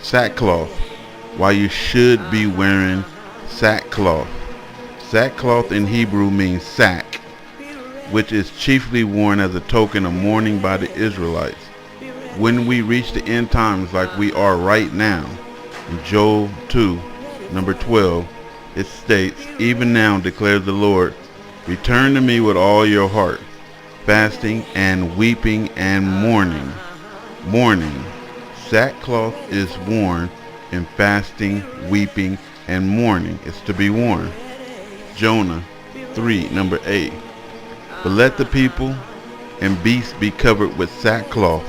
Sackcloth. Why you should be wearing sackcloth. Sackcloth in Hebrew means sack, which is chiefly worn as a token of mourning by the Israelites. When we reach the end times like we are right now, in Joel 2, number 12, it states, "Even now declares the Lord, return to me with all your heart, fasting and weeping and mourning." Mourning. Sackcloth is worn in fasting, weeping, and mourning. It's to be worn. Jonah 3, number 8. "But let the people and beasts be covered with sackcloth.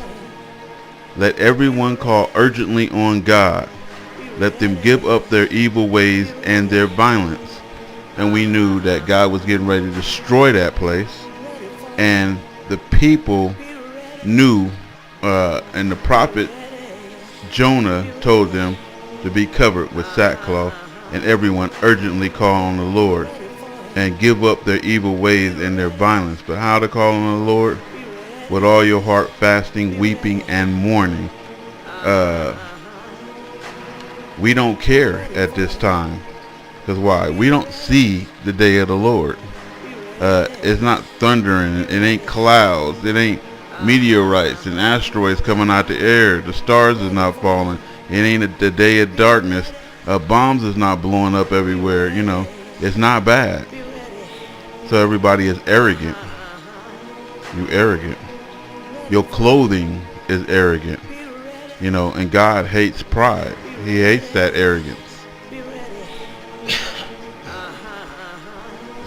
Let everyone call urgently on God. Let them give up their evil ways and their violence." And we knew that God was getting ready to destroy that place. And the people knew, and the prophet Jonah told them to be covered with sackcloth, and everyone urgently call on the Lord and give up their evil ways and their violence. But how to call on the Lord? With all your heart, fasting, weeping, and mourning. We don't care at this time. Because why? We don't see the day of the Lord. It's not thundering. It ain't clouds. It ain't meteorites and asteroids coming out the air. The stars is not falling. It ain't the day of darkness. Bombs is not blowing up everywhere. You know, it's not bad. So everybody is arrogant. You arrogant. Your clothing is arrogant. You know, and God hates pride. He hates that arrogance.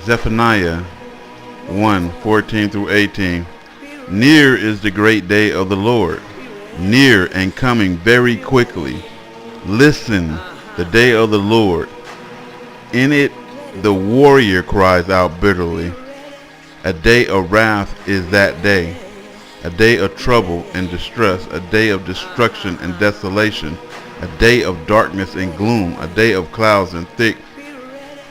Zephaniah 1:14 through 18. "Near is the great day of the Lord, near and coming very quickly. Listen, the day of the Lord. In it the warrior cries out bitterly. A day of wrath is that day, a day of trouble and distress, a day of destruction and desolation, a day of darkness and gloom, a day of clouds and thick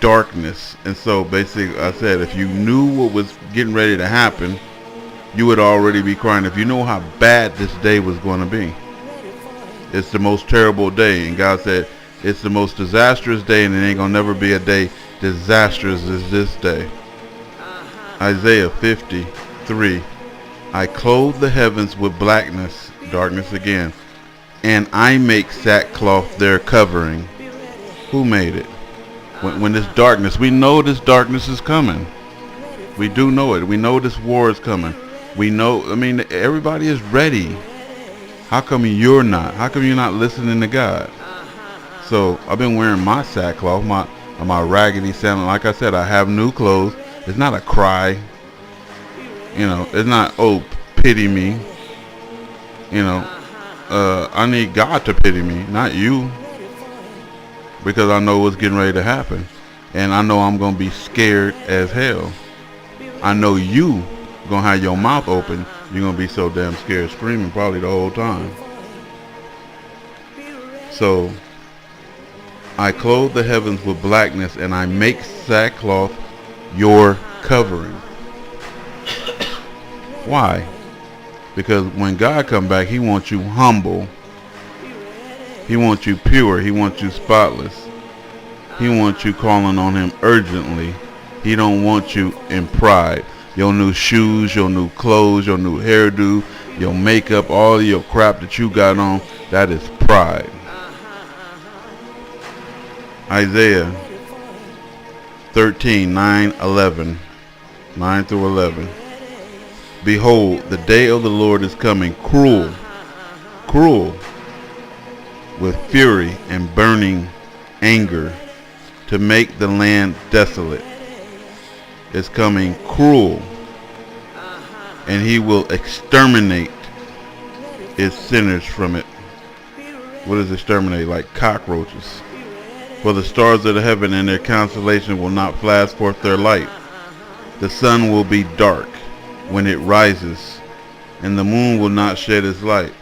darkness." And so basically I said, if you knew what was getting ready to happen, you would already be crying. If you know how bad this day was going to be. It's the most terrible day. And God said, it's the most disastrous day, and it ain't going to never be a day disastrous as this day. Isaiah 53. "I clothe the heavens with blackness," darkness again, "and I make sackcloth their covering." Who made it? When this darkness, we know this darkness is coming. We do know it. We know this war is coming. We know, I mean, everybody is ready. How come you're not? How come you're not listening to God? So I've been wearing my sackcloth, my raggedy sandal. Like I said, I have new clothes. It's not a cry. You know, it's not, oh, pity me. You know, I need God to pity me, not you. Because I know what's getting ready to happen. And I know I'm going to be scared as hell. I know you going to have your mouth open. You're going to be so damn scared, screaming probably the whole time. So, "I clothe the heavens with blackness, and I make sackcloth your covering." Why? Because when God come back, he wants you humble. He wants you pure. He wants you spotless. He wants you calling on him urgently. He don't want you in pride. Your new shoes, your new clothes, your new hairdo, your makeup, all your crap that you got on, that is pride. Isaiah 13, 9 through 11. "Behold, the day of the Lord is coming, cruel, with fury and burning anger, to make the land desolate." It's coming cruel, and he will exterminate its sinners from it. What is exterminate? Like cockroaches. "For the stars of the heaven and their constellation will not flash forth their light. The sun will be dark when it rises, and the moon will not shed its light.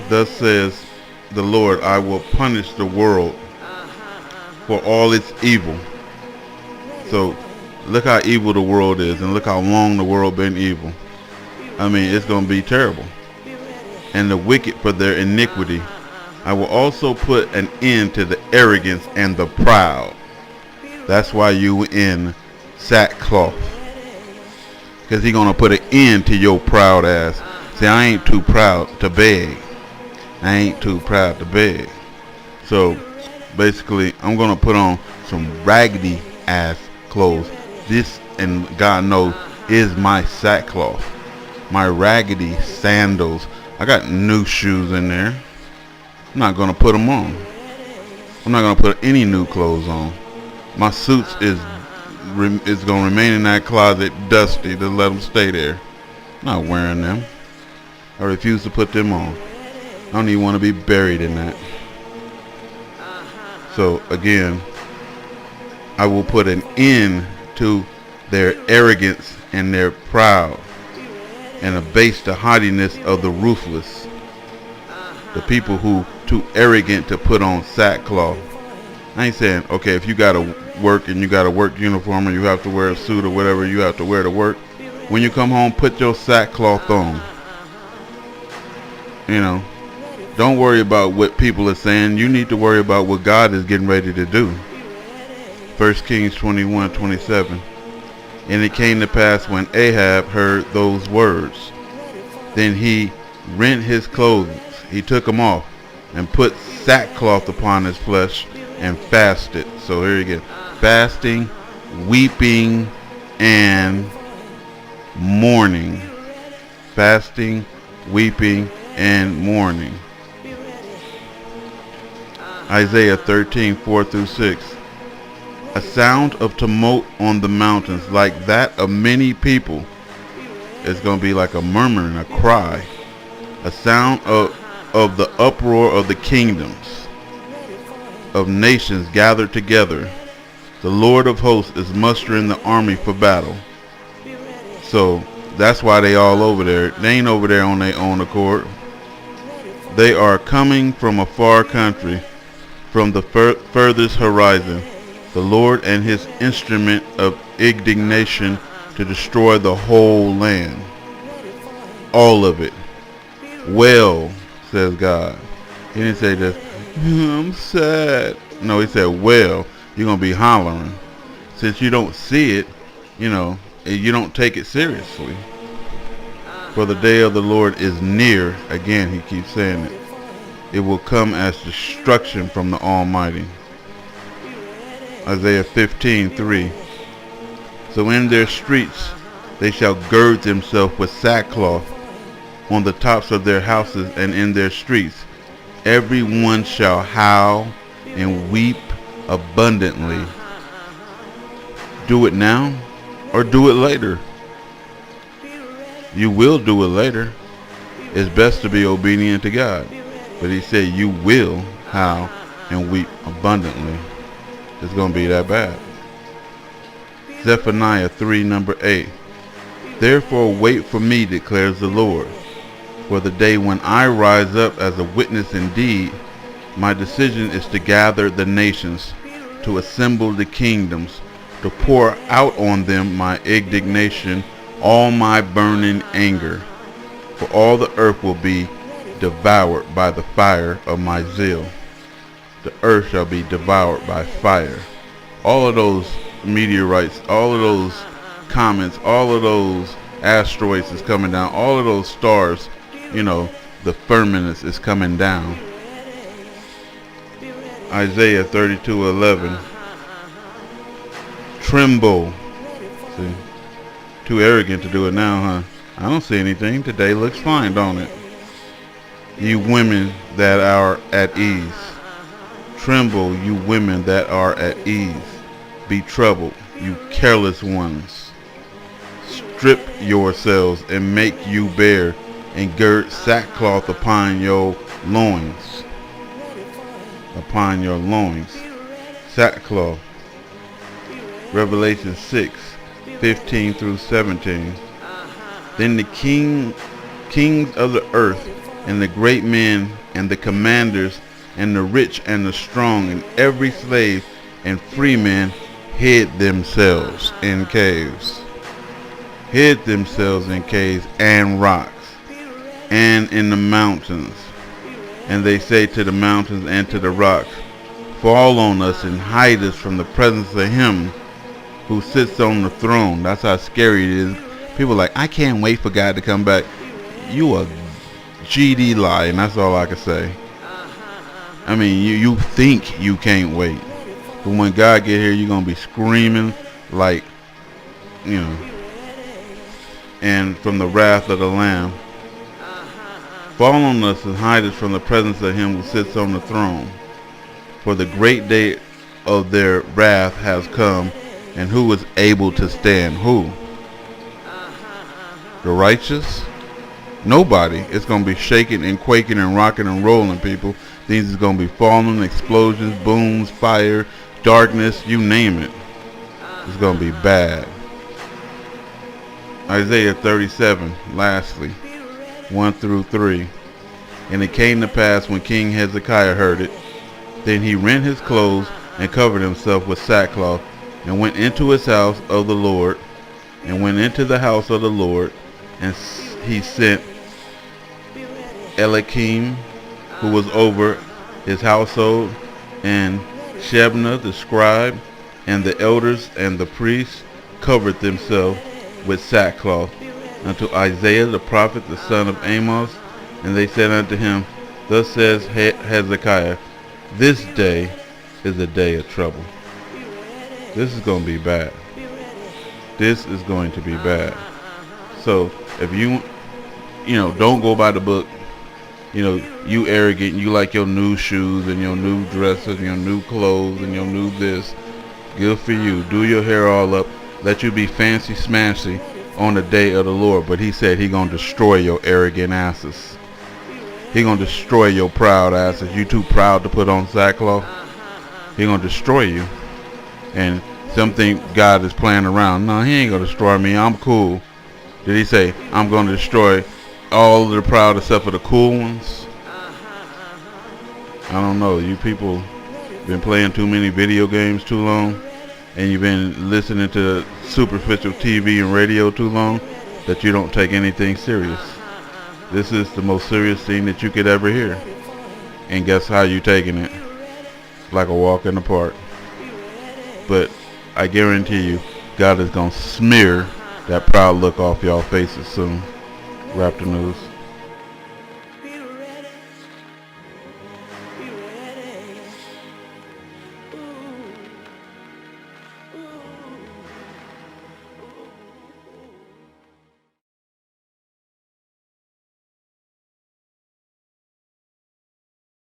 Thus says the Lord, I will punish the world for all its evil." So look how evil the world is, and look how long the world been evil. I mean, it's going to be terrible. "And the wicked for their iniquity, I will also put an end to the arrogance and the proud. That's why you in sackcloth. Because he's going to put an end to your proud ass. See, I ain't too proud to beg. I ain't too proud to beg. So, basically, I'm going to put on some raggedy ass clothes. This, and God knows, is my sackcloth. My raggedy sandals. I got new shoes in there. I'm not going to put them on. I'm not going to put any new clothes on. My suits is going to remain in that closet dusty to let them stay there. I'm not wearing them. I refuse to put them on. I don't even want to be buried in that. So again, I will put an end to their arrogance and their proud, and abase the haughtiness of the ruthless. The people who too arrogant to put on sackcloth. I ain't saying, okay, if you gotta work and you got a work uniform or you have to wear a suit or whatever you have to wear to work, when you come home, put your sackcloth on. You know, don't worry about what people are saying. You need to worry about what God is getting ready to do. 1 Kings 21:27. And it came to pass when Ahab heard those words, then he rent his clothes, he took them off, and put sackcloth upon his flesh, and fasted. So here you go. Fasting, weeping, and mourning. Fasting, weeping, and mourning. Isaiah 13:4-6. A sound of tumult on the mountains, like that of many people. It's going to be like a murmur and a cry. A sound of the uproar of the kingdoms, of nations gathered together. The Lord of hosts is mustering the army for battle. So that's why they all over there. They ain't over there on their own accord. They are coming from a far country, from the furthest horizon. The Lord and his instrument of indignation to destroy the whole land. All of it. Well, says God. He didn't say this, I'm sad. No, he said, well, you're going to be hollering. Since you don't see it, you know, you don't take it seriously. For the day of the Lord is near. Again, he keeps saying it. It will come as destruction from the Almighty. Isaiah 15:3. So in their streets they shall gird themselves with sackcloth on the tops of their houses, and in their streets every one shall howl and weep abundantly. Do it now or do it later. You will do it later. It's best to be obedient to God. But he said you will howl and weep abundantly. It's going to be that bad. Zephaniah 3:8. Therefore wait for me, declares the Lord, for the day when I rise up as a witness indeed. My decision is to gather the nations, to assemble the kingdoms, to pour out on them my indignation, all my burning anger. For all the earth will be devoured by the fire of my zeal. The earth shall be devoured by fire. All of those meteorites, all of those comets, all of those asteroids is coming down. All of those stars, you know, the firmament is coming down. Isaiah 32:11. Tremble. See, too arrogant to do it now, huh? I don't see anything. Today looks fine, don't it? You women that are at ease. Tremble, you women that are at ease. Be troubled, you careless ones. Strip yourselves and make you bare, and gird sackcloth upon your loins. Upon your loins. Sackcloth. Revelation 6:15-17. Then the kings of the earth, and the great men, and the commanders, and the rich and the strong, and every slave and free man hid themselves in caves. Hid themselves in caves and rocks, and in the mountains, And they say to the mountains and to the rocks, fall on us and hide us from the presence of him who sits on the throne. That's how scary it is. People are like, I can't wait for God to come back. You a GD lie, and that's all I can say. I mean, you think you can't wait. But when God get here, you're going to be screaming like, you know, and from the wrath of the Lamb. Fall on us and hide us from the presence of him who sits on the throne. For the great day of their wrath has come, and who is able to stand? Who? The righteous? Nobody. It's going to be shaking and quaking and rocking and rolling, people. Things is going to be falling, explosions, booms, fire, darkness, you name it. It's going to be bad. Isaiah 37, lastly, 1 through 3. And it came to pass when King Hezekiah heard it, then he rent his clothes and covered himself with sackcloth, and went into his house of the Lord, and went into the house of the Lord, and he sent Eliakim, who was over his household, and Shebna the scribe, and the elders and the priests covered themselves with sackcloth unto Isaiah the prophet, the son of Amos. And they said unto him, thus says Hezekiah, this day is a day of trouble. This is going to be bad. This is going to be bad. So if you don't go by the book, you arrogant, you like your new shoes and your new dresses and your new clothes and your new this, good for you. Do your hair all up. Let you be fancy smashy on the day of the Lord. But he said he going to destroy your arrogant asses. He going to destroy your proud asses. You too proud to put on sackcloth. He going to destroy you. And some think God is playing around. No, he ain't going to destroy me. I'm cool. Did he say, I'm going to destroy all of the proud except for the cool ones? I don't know. You people been playing too many video games too long, and you've been listening to superficial TV and radio too long, that you don't take anything serious. This is the most serious thing that you could ever hear. And guess how you taking it? Like a walk in the park. But I guarantee you, God is going to smear that proud look off y'all faces soon. Raptor News.